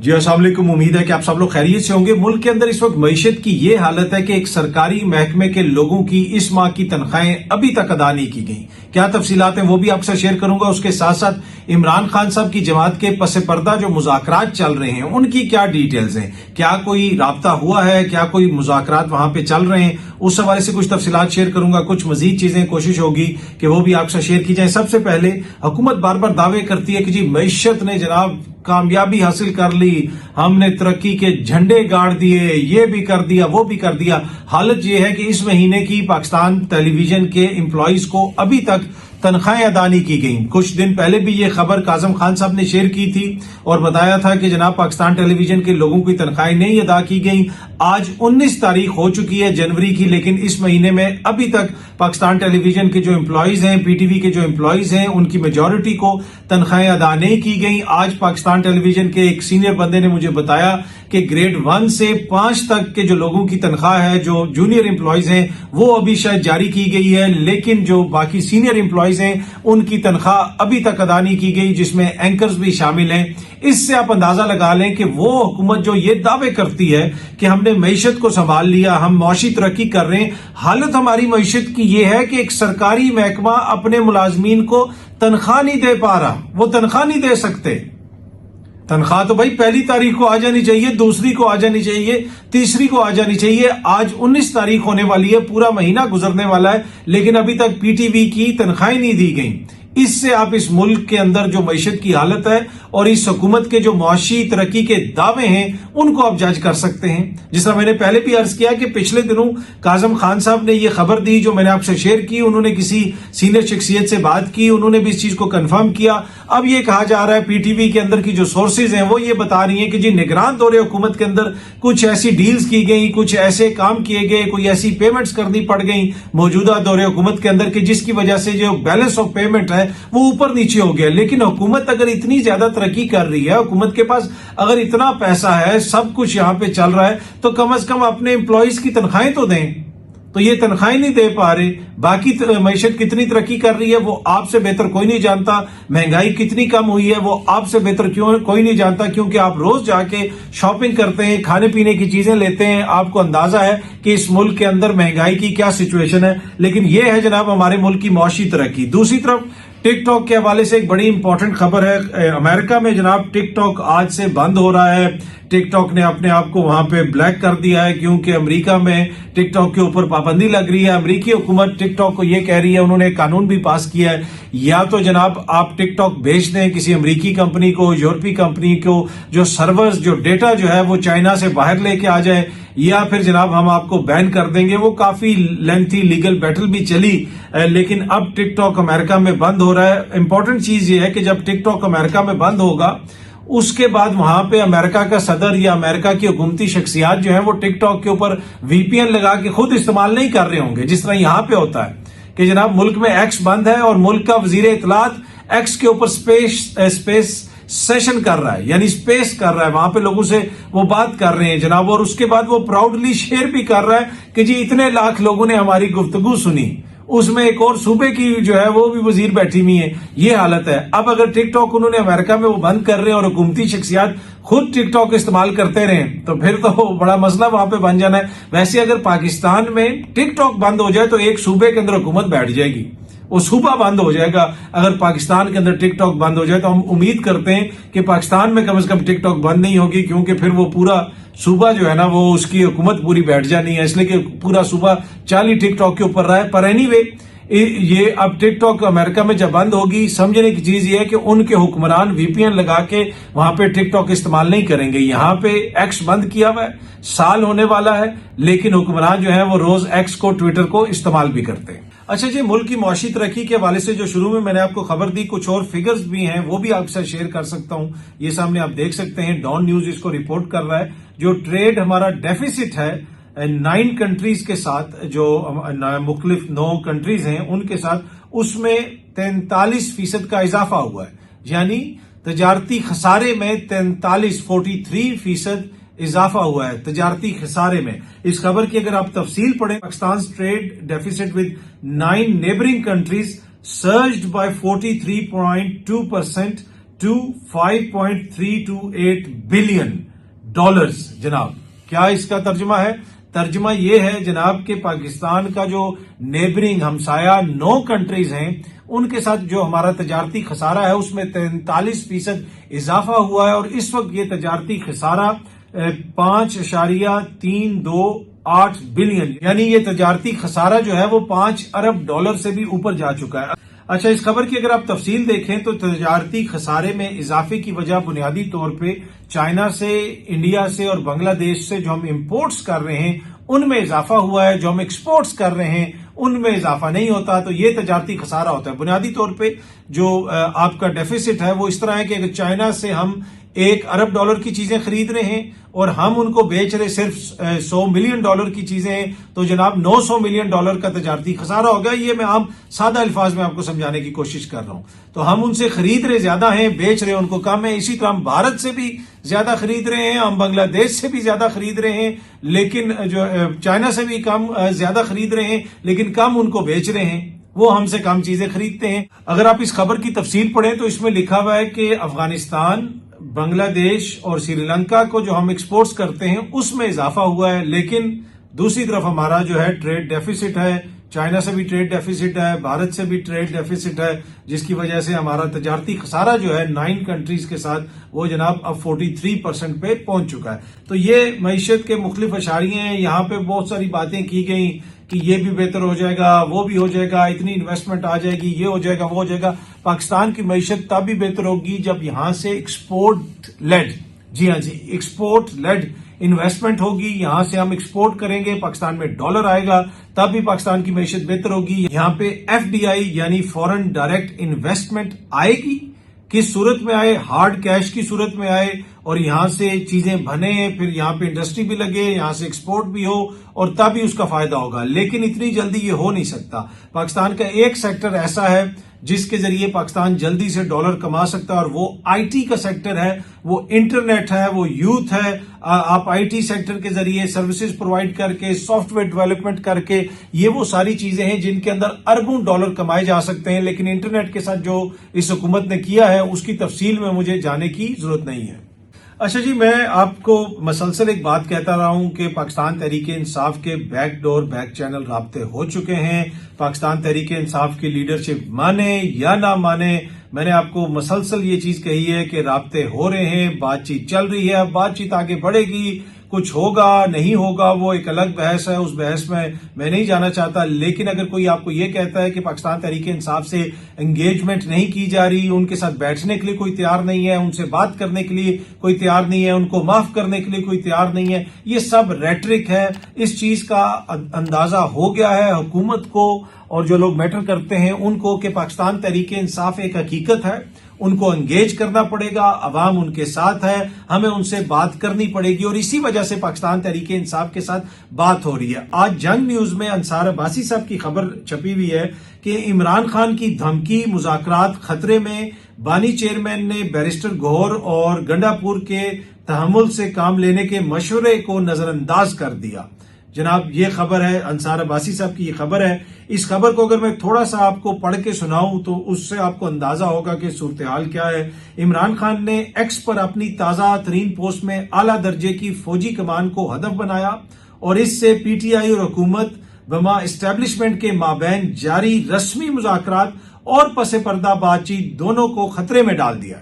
जी अस्सलाम वालेकुम। उम्मीद है कि आप सब लोग खैरियत से होंगे। मुल्क के अंदर इस वक्त मईशत की ये हालत है कि एक सरकारी महकमे के लोगों की इस माह की तनख्वाहें अभी तक अदा नहीं की गई। क्या तफसीलात हैं वो भी आपसे शेयर करूंगा। उसके साथ साथ इमरान खान साहब की जमात के पसे पर्दा जो मुज़ाकरात चल रहे हैं उनकी क्या डिटेल्स हैं, क्या कोई राब्ता हुआ है, क्या कोई मुज़ाकरात वहां पे चल रहे हैं, उस हवाले से कुछ तफसीलात शेयर करूंगा। कुछ मजीद चीजें कोशिश होगी कि वो भी आपसे शेयर की जाए। सबसे पहले हुकूमत बार बार दावे करती है कि जी मईशत ने जनाब कामयाबी हासिल कर ली, हमने तरक्की के झंडे गाड़ दिए, ये भी कर दिया वो भी कर दिया। हालत ये है कि इस महीने की पाकिस्तान टेलीविजन के एम्प्लॉइज को अभी तक तनख्वाहें अदा नहीं की गई। कुछ दिन पहले भी ये खबर काजम खान साहब ने शेयर की थी और बताया था कि जनाब पाकिस्तान टेलीविजन के लोगों की तनख्वाहें नहीं अदा की गई। आज 19 तारीख हो चुकी है जनवरी की, लेकिन इस महीने में अभी तक पाकिस्तान टेलीविजन के जो एम्प्लॉइज हैं, पीटीवी के जो एम्प्लॉइज हैं, उनकी मेजॉरिटी को तनख्वाहें अदा नहीं की गई। आज पाकिस्तान टेलीविजन के एक सीनियर बंदे ने मुझे बताया कि ग्रेड 1 से 5 तक के जो लोगों की तनख्वाह है, जो जूनियर एम्प्लॉइज हैं, वो अभी शायद जारी की गई है, लेकिन जो बाकी सीनियर एम्प्लॉइज हैं उनकी तनख्वाह अभी तक अदा नहीं की गई, जिसमें एंकर्स भी शामिल हैं। इससे आप अंदाजा लगा लें कि वो हुकूमत जो ये दावे करती है कि हमने मईशत को संभाल लिया, हम मौशी तरक्की कर रहे हैं, हालत हमारी मईशत की ये है कि एक सरकारी महकमा अपने मुलाजमीन को तनख्वाह नहीं दे पा रहा। वो तनख्वाह नहीं दे सकते। तनख्वाह तो भाई पहली तारीख को आ जानी चाहिए, दूसरी को आ जानी चाहिए, तीसरी को आ जानी चाहिए। आज 19 तारीख होने वाली है, पूरा महीना गुजरने वाला है, लेकिन अभी तक पीटीवी की तनख्वाहें नहीं दी गई। इससे आप इस मुल्क के अंदर जो मईशत की हालत है और इस हुकूमत के जो मुआशी तरक्की के दावे हैं उनको आप जज कर सकते हैं। जिस तरह मैंने पहले भी अर्ज किया कि पिछले दिनों काजम खान साहब ने यह खबर दी जो मैंने आपसे शेयर की। उन्होंने किसी सीनियर शख्सियत से बात की, उन्होंने भी इस चीज को कंफर्म किया। अब यह कहा जा रहा है पीटीवी के अंदर की जो सोर्सेज हैं वो ये बता रही हैं कि जी निगरान दौरे हुकूमत के अंदर कुछ ऐसी डील्स की गई, कुछ ऐसे काम किए गए, कोई ऐसी पेमेंट्स करनी पड़ गई मौजूदा दौरे हुकूमत के अंदर कि जिसकी वजह से जो बैलेंस ऑफ पेमेंट है वो ऊपर नीचे हो गया। लेकिन हुकूमत अगर इतनी ज्यादा तरक्की कर रही है, हुकूमत के पास अगर इतना पैसा है, सब कुछ यहां पे चल रहा है, तो कम से कम अपने एम्प्लॉइज की तनख्वाहें तो दें। तो ये तनख्वाहें नहीं दे पा रहे। बाकी मईशत कितनी तरक्की कर रही है वो आपसे बेहतर कोई नहीं जानता। महंगाई कितनी कम हुई है वो आपसे बेहतर क्यों कोई नहीं जानता, क्योंकि आप रोज जाके शॉपिंग करते हैं, खाने पीने की चीजें लेते हैं, आपको अंदाजा है कि इस मुल्क के अंदर महंगाई की क्या सिचुएशन है। लेकिन ये है जनाब हमारे मुल्क की मौशी तरक्की। दूसरी तरफ टिकटॉक के हवाले से एक बड़ी इंपॉर्टेंट खबर है। अमेरिका में जनाब टिकटॉक आज से बंद हो रहा है। टिकटॉक ने अपने आप को वहां पे ब्लैक कर दिया है, क्योंकि अमेरिका में टिकटॉक के ऊपर पाबंदी लग रही है। अमेरिकी हुकूमत टिकटॉक को ये कह रही है, उन्होंने एक कानून भी पास किया है, या तो जनाब आप टिकटॉक बेच दें किसी अमेरिकी कंपनी को, यूरोपीय कंपनी को, जो सर्वर्स जो डेटा जो है वो चाइना से बाहर लेके आ जाए, या फिर जनाब हम आपको बैन कर देंगे। वो काफी लेंथी लीगल बैटल भी चली, लेकिन अब टिकटॉक अमेरिका में बंद हो रहा है। इंपॉर्टेंट चीज ये है कि जब टिकटॉक अमेरिका में बंद होगा उसके बाद वहां पे अमेरिका का सदर या अमेरिका की हुकूमती शख्सियात जो है वो टिकटॉक के ऊपर वीपीएन लगा के खुद इस्तेमाल नहीं कर रहे होंगे, जिस तरह यहां पे होता है कि जनाब मुल्क में एक्स बंद है और मुल्क का वजीर इत्तलात एक्स के ऊपर स्पेस सेशन कर रहा है, यानी स्पेस कर रहा है, वहां पे लोगों से वो बात कर रहे हैं जनाब, और उसके बाद वो प्राउडली शेयर भी कर रहा है कि जी इतने लाख लोगों ने हमारी गुफ्तगू सुनी। उसमें एक और सूबे की जो है वो भी वजीर बैठी हुई है। ये हालत है। अब अगर टिकटॉक उन्होंने अमेरिका में वो बंद कर रहे हैं और हुकूमती शख्सियात खुद टिकटॉक इस्तेमाल करते रहे तो फिर तो बड़ा मसला वहां पे बन जाना है। वैसे अगर पाकिस्तान में टिकटॉक बंद हो जाए तो एक सूबे के अंदर हुकूमत बैठ जाएगी, वो सूबा बंद हो जाएगा। अगर पाकिस्तान के अंदर टिकटॉक बंद हो जाए तो हम उम्मीद करते हैं कि पाकिस्तान में कम से कम टिकटॉक बंद नहीं होगी, क्योंकि फिर वो पूरा सूबा जो है ना वो उसकी हुकूमत पूरी बैठ जानी है, इसलिए कि पूरा सूबा चाली टिकटॉक के ऊपर रहा है। पर एनीवे ये अब टिकटॉक अमेरिका में जब बंद होगी, समझने की चीज ये है कि उनके हुक्मरान वीपीएन लगा के वहां पे टिकटॉक इस्तेमाल नहीं करेंगे। यहां पे एक्स बंद किया हुआ है, साल होने वाला है, लेकिन हुक्मरान जो है वो रोज एक्स को, ट्विटर को इस्तेमाल भी करते हैं। अच्छा जी, मुल्क की मौशी तरक्की के हवाले से जो शुरू में मैंने आपको खबर दी, कुछ और फिगर्स भी हैं वो भी आपसे शेयर कर सकता हूं। ये सामने आप देख सकते हैं, डॉन न्यूज इसको रिपोर्ट कर रहा है। जो ट्रेड हमारा डेफिसिट है 9 कंट्रीज के साथ, जो मुख्तलिफ 9 कंट्रीज हैं उनके साथ, उसमें 43% का इजाफा हुआ है। यानी तजारती खसारे में 43% इजाफा हुआ है तजारती खसारे में। इस खबर की अगर आप तफसील पढ़ें, Pakistan trade deficit with 9 neighbouring countries surged by 43.2% to $5.328 billion. जनाब, क्या इसका तर्जुमा है? तर्जुमा ये है जनाब के पाकिस्तान का जो नेबरिंग हमसाया 9 कंट्रीज हैं उनके साथ जो हमारा तजारती खसारा है उसमें 43% इजाफा हुआ है और इस वक्त ये तजारती खसारा 5.328 बिलियन, यानी ये तजारती खसारा जो है वो $5 अरब से भी ऊपर जा चुका है। अच्छा, इस खबर की अगर आप तफसील देखें तो तजारती खसारे में इजाफे की वजह बुनियादी तौर पे चाइना से, इंडिया से और बांग्लादेश से जो हम इंपोर्ट्स कर रहे हैं उनमें इजाफा हुआ है, जो हम एक्सपोर्ट्स कर रहे हैं उनमें इजाफा नहीं होता, तो ये तजारती खसारा होता है। बुनियादी तौर पे जो आपका डेफिसिट है वो इस तरह है कि अगर चाइना से हम $1 अरब की चीजें खरीद रहे हैं और हम उनको बेच रहे सिर्फ $100 मिलियन की चीजें हैं, तो जनाब $900 मिलियन का तजारती खसारा हो गया। ये मैं आम सादा अल्फाज में आपको समझाने की कोशिश कर रहा हूं। तो हम उनसे खरीद रहे ज्यादा हैं, बेच रहे उनको कम है। इसी तरह हम भारत से भी ज्यादा खरीद रहे हैं, हम बांग्लादेश से भी ज्यादा खरीद रहे हैं, लेकिन जो चाइना से भी कम ज्यादा खरीद रहे हैं, लेकिन कम उनको बेच रहे हैं, वो हमसे कम चीजें खरीदते हैं। अगर आप इस खबर की तफसील पढ़ें तो इसमें लिखा हुआ है कि अफगानिस्तान, बांग्लादेश और श्रीलंका को जो हम एक्सपोर्ट्स करते हैं उसमें इजाफा हुआ है, लेकिन दूसरी तरफ हमारा जो है ट्रेड डेफिसिट है, चाइना से भी ट्रेड डेफिसिट है, भारत से भी ट्रेड डेफिसिट है, जिसकी वजह से हमारा तजारती खसारा जो है 9 कंट्रीज के साथ वो जनाब अब 43% पे पहुंच चुका है। तो ये मईशत के मुख्तलिफ अशारिये हैं। यहाँ पे बहुत सारी बातें की गई कि ये भी बेहतर हो जाएगा, वो भी हो जाएगा, इतनी इन्वेस्टमेंट आ जाएगी, ये हो जाएगा, वो हो जाएगा। पाकिस्तान की मईशत तब भी बेहतर होगी जब यहां से एक्सपोर्ट लेड, जी हाँ जी, एक्सपोर्ट लेड इन्वेस्टमेंट होगी। यहां से हम एक्सपोर्ट करेंगे, पाकिस्तान में डॉलर आएगा, तब भी पाकिस्तान की मईशत बेहतर होगी। यहां पे FDI यानी फॉरेन डायरेक्ट इन्वेस्टमेंट आएगी। किस सूरत में आए? हार्ड कैश की सूरत में आए और यहां से चीजें बने, फिर यहां पे इंडस्ट्री भी लगे, यहां से एक्सपोर्ट भी हो और तभी उसका फायदा होगा। लेकिन इतनी जल्दी ये हो नहीं सकता। पाकिस्तान का एक सेक्टर ऐसा है जिसके जरिए पाकिस्तान जल्दी से डॉलर कमा सकता है और वो IT का सेक्टर है, वो इंटरनेट है, वो यूथ है। आप IT सेक्टर के जरिए सर्विसेज प्रोवाइड करके, सॉफ्टवेयर डेवलपमेंट करके, ये वो सारी चीजें हैं जिनके अंदर अरबों डॉलर कमाए जा सकते हैं। लेकिन इंटरनेट के साथ जो इस हुकूमत ने किया है उसकी तफसील में मुझे जाने की जरूरत नहीं है। अच्छा जी, मैं आपको मसलसल एक बात कहता रहा हूं कि पाकिस्तान तहरीक इंसाफ के बैकडोर बैक चैनल राब्ते हो चुके हैं। पाकिस्तान तहरीक इंसाफ की लीडरशिप माने या ना माने, मैंने आपको मसलसल ये चीज कही है कि राब्ते हो रहे हैं, बातचीत चल रही है। अब बातचीत आगे बढ़ेगी, कुछ होगा नहीं होगा वो एक अलग बहस है, उस बहस में मैं नहीं जाना चाहता। लेकिन अगर कोई आपको ये कहता है कि पाकिस्तान तहरीक इंसाफ से एंगेजमेंट नहीं की जा रही, उनके साथ बैठने के लिए कोई तैयार नहीं है, उनसे बात करने के लिए कोई तैयार नहीं है, उनको माफ करने के लिए कोई तैयार नहीं है, ये सब रेटरिक है। इस चीज का अंदाजा हो गया है हुकूमत को और जो लोग मैटर करते हैं उनको कि पाकिस्तान तहरीक इंसाफ एक हकीकत है, उनको एंगेज करना पड़ेगा, अवाम उनके साथ है, हमें उनसे बात करनी पड़ेगी और इसी वजह से पाकिस्तान तहरीक इंसाफ के साथ बात हो रही है। आज जंग न्यूज में अंसार अब्बासी साहब की खबर छपी हुई है कि इमरान खान की धमकी, मुज़ाकरात खतरे में। बानी चेयरमैन ने बैरिस्टर गौहर और गंडापुर के तहम्मुल से काम लेने के मशवरे को नजरअंदाज कर दिया। जनाब, ये खबर है, अंसार अब्बासी साहब की ये खबर है। इस खबर को अगर मैं थोड़ा सा आपको पढ़ के सुनाऊं तो उससे आपको अंदाजा होगा कि सूरत हाल क्या है। इमरान खान ने एक्स पर अपनी ताजा तरीन पोस्ट में आला दर्जे की फौजी कमान को हदफ बनाया और इससे PTI और हुकूमत बमा इस्टेब्लिशमेंट के माबैन जारी रस्मी मुज़ाकरात और पसे पर्दा बातचीत दोनों को खतरे में डाल दिया।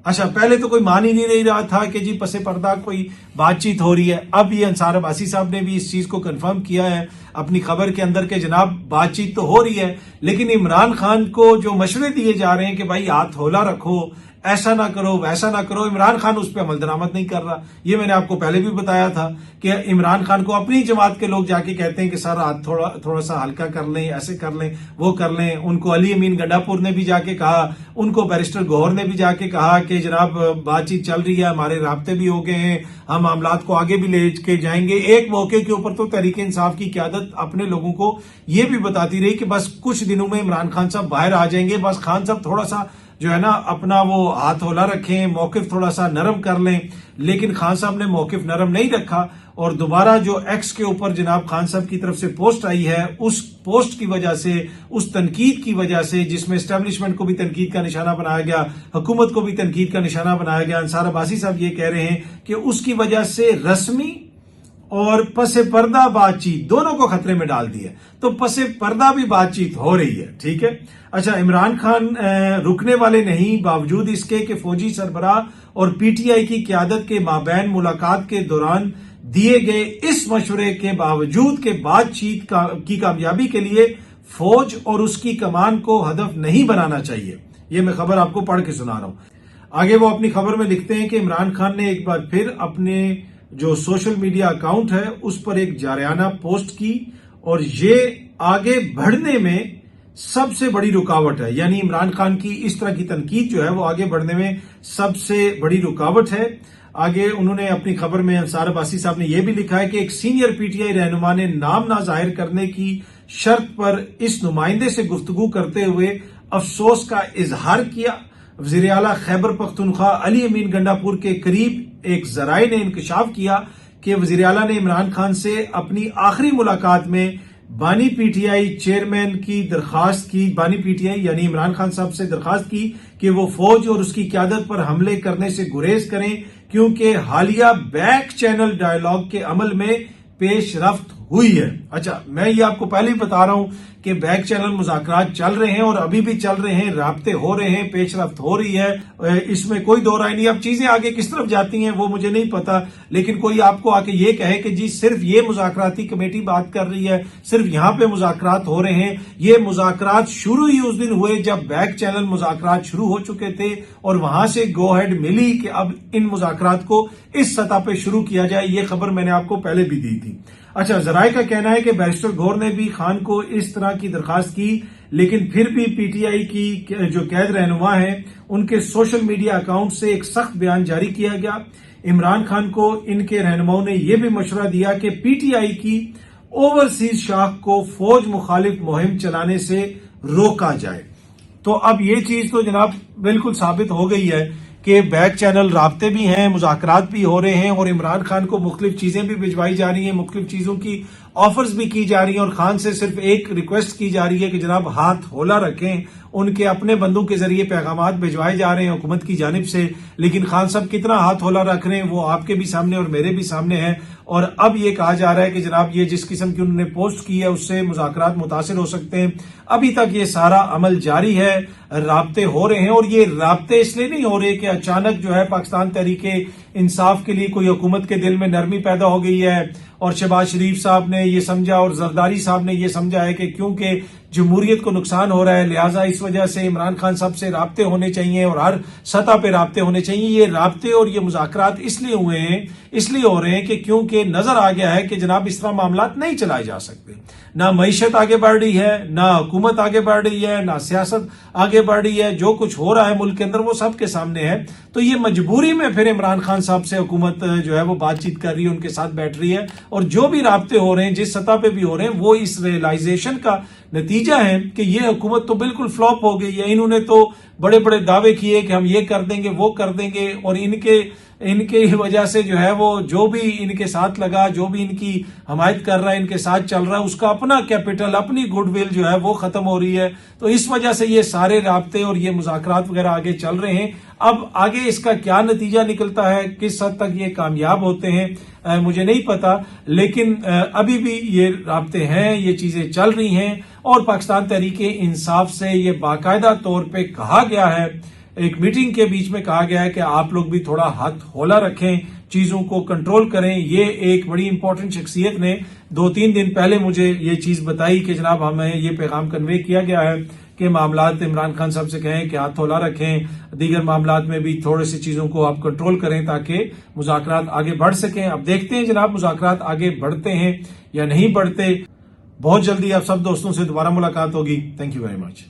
अच्छा, पहले तो कोई मान ही नहीं रहा था कि जी पसे पर्दा कोई बातचीत हो रही है। अब ये अंसार अब्बासी साहब ने भी इस चीज को कंफर्म किया है अपनी खबर के अंदर के जनाब बातचीत तो हो रही है, लेकिन इमरान खान को जो मशवरे दिए जा रहे हैं कि भाई हाथ हौला रखो, ऐसा ना करो, वैसा ना करो, इमरान खान उस पर अमल दरामद नहीं कर रहा। ये मैंने आपको पहले भी बताया था कि इमरान खान को अपनी जमात के लोग जाके कहते हैं कि सर हाथ थोड़ा सा हल्का कर लें, ऐसे कर लें, वो कर लें। उनको अली अमीन गंडापुर ने भी जाके कहा, उनको बैरिस्टर गौहर ने भी जाके कहा कि जनाब बातचीत चल रही है, हमारे राब्ते भी हो गए हैं, हम मामलात को आगे भी ले के जाएंगे। एक मौके के ऊपर तो तहरीक इंसाफ की क्यादत अपने लोगों को ये भी बताती रही कि बस कुछ दिनों में इमरान खान साहब बाहर आ जाएंगे, बस खान साहब थोड़ा सा जो है ना अपना वो हाथ होला रखें, मौकिफ थोड़ा सा नरम कर लें। लेकिन खान साहब ने मौकिफ नरम नहीं रखा और दोबारा जो एक्स के ऊपर जनाब खान साहब की तरफ से पोस्ट आई है, उस पोस्ट की वजह से, उस तनकीद की वजह से, जिसमें एस्टेब्लिशमेंट को भी तनकीद का निशाना बनाया गया, हुकूमत को भी तनकीद का निशाना बनाया गया, अंसार अब्बासी साहब ये कह रहे हैं कि उसकी वजह से रस्मी और पसे पर्दा बातचीत दोनों को खतरे में डाल दिया। तो पसे पर्दा भी बातचीत हो रही है, ठीक है। अच्छा, इमरान खान रुकने वाले नहीं, बावजूद इसके कि फौजी सरबराह और पीटीआई की क्यादत के माबैन मुलाकात के दौरान दिए गए इस मशवरे के बावजूद के बातचीत की कामयाबी के लिए फौज और उसकी कमान को हदफ नहीं बनाना चाहिए। ये मैं खबर आपको पढ़ के सुना रहा हूं। आगे वो अपनी खबर में लिखते हैं कि इमरान खान ने एक बार फिर अपने जो सोशल मीडिया अकाउंट है उस पर एक जारियाना पोस्ट की और ये आगे बढ़ने में सबसे बड़ी रुकावट है। यानी इमरान खान की इस तरह की तनकीद जो है वो आगे बढ़ने में सबसे बड़ी रुकावट है। आगे उन्होंने अपनी खबर में अंसार अब्बासी साहब ने यह भी लिखा है कि एक सीनियर पीटीआई रहनुमा ने नाम ना जाहिर करने की शर्त पर इस नुमाइंदे से गुफ्तगू करते हुए अफसोस का इजहार किया। वज़ीर आला खैबर पख्तूनख्वा अली अमीन गंडापुर के करीब एक जराये ने इंकशाफ किया कि वज़ीर आला ने इमरान खान से अपनी आखिरी मुलाकात में बानी पीटीआई चेयरमैन की दरखास्त की, बानी पीटीआई यानी इमरान खान साहब से दरखास्त की कि वो फौज और उसकी क्यादत पर हमले करने से गुरेज करें, क्योंकि हालिया बैक चैनल डायलॉग के अमल में पेशरफ्त हुई है। अच्छा, मैं ये आपको पहले ही बता रहा हूं कि बैक चैनल मुज़ाकरात चल रहे हैं और अभी भी चल रहे हैं, राब्ते हो रहे हैं, पेशरफ्त हो रही है, इसमें कोई दो राय नहीं। अब चीजें आगे किस तरफ जाती हैं वो मुझे नहीं पता, लेकिन कोई आपको आके ये कहे कि जी सिर्फ ये मुज़ाकराती कमेटी बात कर रही है, सिर्फ यहां पे मुज़ाकरात हो रहे हैं। ये मुज़ाकरात शुरू ही उस दिन हुए जब बैक चैनल मुज़ाकरात शुरू हो चुके थे और वहां से गो हेड मिली कि अब इन मुज़ाकरात को इस सतह पे शुरू किया जाए। ये खबर मैंने आपको पहले भी दी थी। अच्छा, जराये का कहना है कि बैरिस्टर गौर ने भी खान को इस तरह की दरखास्त की, लेकिन फिर भी पीटीआई की जो कैद रहनुमा है उनके सोशल मीडिया अकाउंट से एक सख्त बयान जारी किया गया। इमरान खान को इनके रहनुमाओं ने यह भी मशवरा दिया कि पीटीआई की ओवरसीज शाख को फौज मुखालिफ मुहिम चलाने से रोका जाए। तो अब ये चीज तो जनाब बिल्कुल साबित हो गई है कि बैक चैनल राब्ते भी हैं, मुज़ाकरात भी हो रहे हैं और इमरान खान को मुख्तलिफ चीजें भी भिजवाई जा रही हैं, मुख्तलिफ चीजों की ऑफर्स भी की जा रही हैं और खान से सिर्फ एक रिक्वेस्ट की जा रही है कि जनाब हाथ होला रखें। उनके अपने बंदों के जरिए पैगामात भिजवाए जा रहे हैं हुकूमत की जानिब से, लेकिन खान साहब कितना हाथ होला रख रहे हैं वो आपके भी सामने और मेरे भी सामने है। और अब ये कहा जा रहा है कि जनाब ये जिस किस्म की उन्होंने पोस्ट की है उससे मुज़ाकरात मुतासिर हो सकते हैं। अभी तक ये सारा अमल जारी है, राब्ते हो रहे हैं और ये राब्ते इसलिए नहीं हो रहे कि अचानक जो है पाकिस्तान तहरीके इंसाफ के लिए कोई हुकूमत के दिल में नरमी पैदा हो गई है और शहबाज शरीफ साहब ने ये समझा और जरदारी साहब ने ये समझा है कि क्योंकि जमहूरियत को नुकसान हो रहा है लिहाजा इस वजह से इमरान खान साहब से राब्ते होने चाहिए और हर सतह पे राब्ते होने चाहिए। ये राब्ते और ये मुज़ाकरात इसलिए हुए हैं, इसलिए हो रहे हैं कि क्योंकि नजर आ गया है कि जनाब इस तरह मामलात नहीं चलाए जा सकते। ना मईशत आगे बढ़ रही है, ना हुकूमत आगे बढ़ रही है, ना सियासत आगे बढ़ रही है। जो कुछ हो रहा है मुल्क के अंदर वो सबके सामने है। तो ये मजबूरी में फिर इमरान खान साहब से हुकूमत जो है वो बातचीत कर रही है, उनके साथ बैठ रही है और जो भी राब्ते हो रहे हैं जिस सतह पे भी हो रहे हैं वो इस रियलाइजेशन का नतीजा है कि ये हुकूमत तो बिल्कुल फ्लॉप हो गई है। इन्होंने तो बड़े बड़े दावे किए कि हम ये कर देंगे वो कर देंगे और इनके वजह से जो है वो जो भी इनके साथ लगा, जो भी इनकी हमायत कर रहा है, इनके साथ चल रहा है, उसका अपना कैपिटल, अपनी गुडविल जो है वो खत्म हो रही है। तो इस वजह से ये सारे राब्ते और ये मुज़ाकरात वगैरह आगे चल रहे हैं। अब आगे इसका क्या नतीजा निकलता है, किस हद तक ये कामयाब होते हैं मुझे नहीं पता, लेकिन अभी भी ये राब्ते हैं, ये चीजें चल रही हैं और पाकिस्तान तहरीके इंसाफ से ये बाकायदा तौर पे कहा गया है, एक मीटिंग के बीच में कहा गया है कि आप लोग भी थोड़ा हाथ होला रखें, चीजों को कंट्रोल करें। ये एक बड़ी इंपॉर्टेंट शख्सियत ने 2-3 दिन पहले मुझे ये चीज बताई कि जनाब हमें ये पैगाम कन्वे किया गया है कि मामलात इमरान खान साहब से कहें कि हाथ होला रखें, दीगर मामलात में भी थोड़ी सी चीजों को आप कंट्रोल करें ताकि मुज़ाकरात आगे बढ़ सकें। अब देखते हैं जनाब मुज़ाकरात आगे बढ़ते हैं या नहीं बढ़ते। बहुत जल्दी आप सब दोस्तों से दोबारा मुलाकात होगी। Thank you very much.